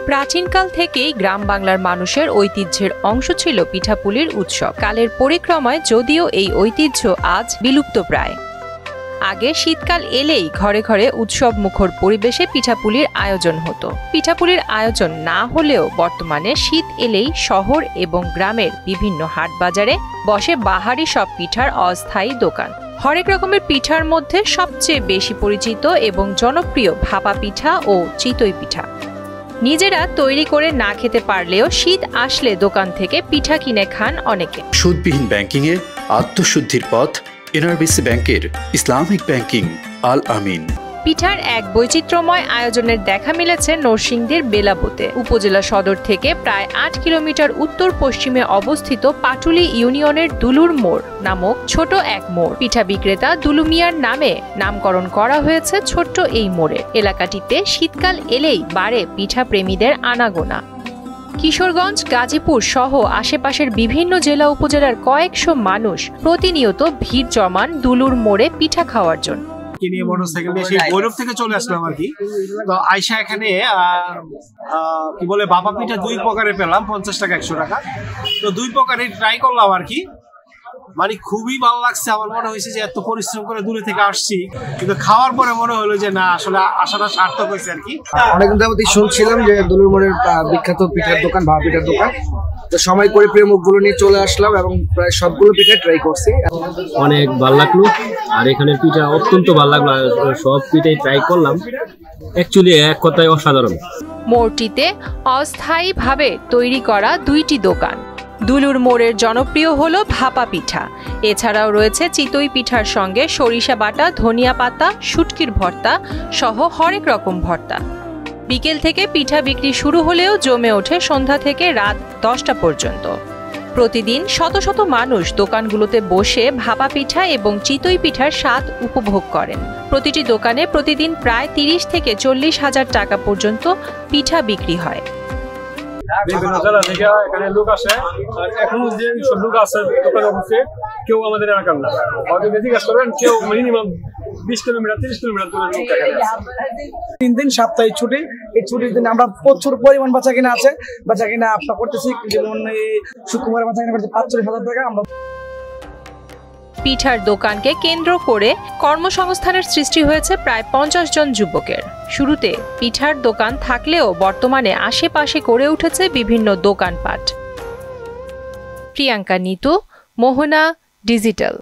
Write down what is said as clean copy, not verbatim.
প্রাচীনকাল থেকেই গ্রাম বাংলার মানুষের ঐতিহ্যের অংশ ছিল পিঠাপুলির উৎসব। কালের পরিক্রমায় যদিও এই ঐতিহ্য আজ বিলুপ্ত প্রায়। আগে শীতকাল এলেই ঘরে ঘরে উৎসব মুখর পরিবেশে পিঠাপুলির আয়োজন হতো। পিঠাপুলির আয়োজন না হলেও বর্তমানে শীত এলেই শহর এবং গ্রামের বিভিন্ন হাট বাজারে বসে বাহারি সব পিঠার অস্থায়ী দোকান। হরেক রকমের পিঠার মধ্যে সবচেয়ে বেশি পরিচিত এবং জনপ্রিয় ভাপা পিঠা ও চিতই পিঠা। নিজেরা তৈরি করে না খেতে পারলেও শীত আসলে দোকান থেকে পিঠা কিনে খান অনেকে। সুদবিহীন ব্যাংকিংয়ে আত্মশুদ্ধির পথ এনআরবিসি ব্যাংকের ইসলামিক ব্যাংকিং আল আমিন। পিঠার এক বৈচিত্র্যময় আয়োজনের দেখা মিলেছে নরসিংদীর বেলাবতে। উপজেলা সদর থেকে প্রায় ৮ কিলোমিটার উত্তর পশ্চিমে অবস্থিত পাটুলি ইউনিয়নের দুলুর মোড় নামক ছোট এক মোড়। পিঠা বিক্রেতা দুলু মিয়ার নামে নামকরণ করা হয়েছে ছোট্ট এই মোড়ের। এলাকাটিতে শীতকাল এলেই বাড়ে পিঠা প্রেমীদের আনাগোনা। কিশোরগঞ্জ, গাজীপুর সহ আশেপাশের বিভিন্ন জেলা উপজেলার কয়েকশো মানুষ প্রতিনিয়ত ভিড় জমান দুলুর মোড়ে পিঠা খাওয়ার জন্য। কিনে মোটরসাইকেল দিয়ে সেই ভৈরব থেকে চলে আসলাম আর কি। তো আইসা এখানে কি বলে ভাপা পিঠা 2 প্রকারে পেলাম, 50 টাকা 100 টাকা। তো 2 প্রকারের ট্রাই করলাম আর কি। মানে খুবই ভালো লাগছে। আমার মনে হয়েছে যে এত পরিশ্রম করে দূরে থেকে আসছি, কিন্তু খাওয়ার পরে মনে হলো যে না, আসলে আশাটা সার্থক হয়েছে আর কি। অনেকদিন যাবতই শুনছিলাম যে দুলুর মোড়ের বিখ্যাত পিঠার দোকান, ভাপা পিঠার দোকান। তো সময় করে প্রিয় মুখগুলো নিয়ে চলে আসলাম এবং প্রায় সবগুলো পিঠা ট্রাই করছি। অনেক ভালো লাগলো, আর এখানের পিঠা অত্যন্ত ভালো লাগলো। সব পিঠাই ট্রাই করলাম, অ্যাকচুয়ালি এক কথায় অসাধারণ। মোড়টিতে অস্থায়ীভাবে তৈরি করা 2টি দোকান। দুলুর মোড়ের জনপ্রিয় হলো ভাপা পিঠা। এছাড়াও রয়েছে চিতই পিঠার সঙ্গে সরিষা বাটা, ধনিয়া পাতা, শুটকির ভর্তা সহ হরেক রকম ভর্তা। বিকেল থেকে পিঠা বিক্রি শুরু হলেও জমে ওঠে সন্ধ্যা থেকে রাত 10টা পর্যন্ত। প্রতিদিন শত শত মানুষ দোকানগুলোতে বসে ভাপা পিঠা এবং চিতই পিঠার স্বাদ উপভোগ করেন। প্রতিটি দোকানে প্রতিদিন প্রায় 30 থেকে 40 হাজার টাকা পর্যন্ত পিঠা বিক্রি হয়। বিভিন্ন জেলা থেকে এখানে লোক আসে, আর এখনো যে সব লোক আছে দোকানে বসে, কেউ আমাদের এলাকার না। হয়তো জিজ্ঞেস করবেন, কেউ মিনিমাম 20 কিলোমিটার 30 কিলোমিটার দূরে লোক দেখা যায়। 3 দিন সাপ্তাহিক ছুটি। এই ছুটির দিনে আমরা প্রচুর পরিমাণ বেচা কিনা আছে, বেচা কিনা আমরা করতেছি। যেমন এই শুক্রবার বেচা কিনা করতে 45,000 টাকা। আমরা পিঠার দোকানকে কেন্দ্র করে কর্মসংস্থানের সৃষ্টি হয়েছে প্রায় 50 জন যুবকের। শুরুতে পিঠার দোকান থাকলেও বর্তমানে আশেপাশে গড়ে উঠেছে বিভিন্ন দোকানপাট। প্রিয়াঙ্কা নিতু, মোহনা ডিজিটাল।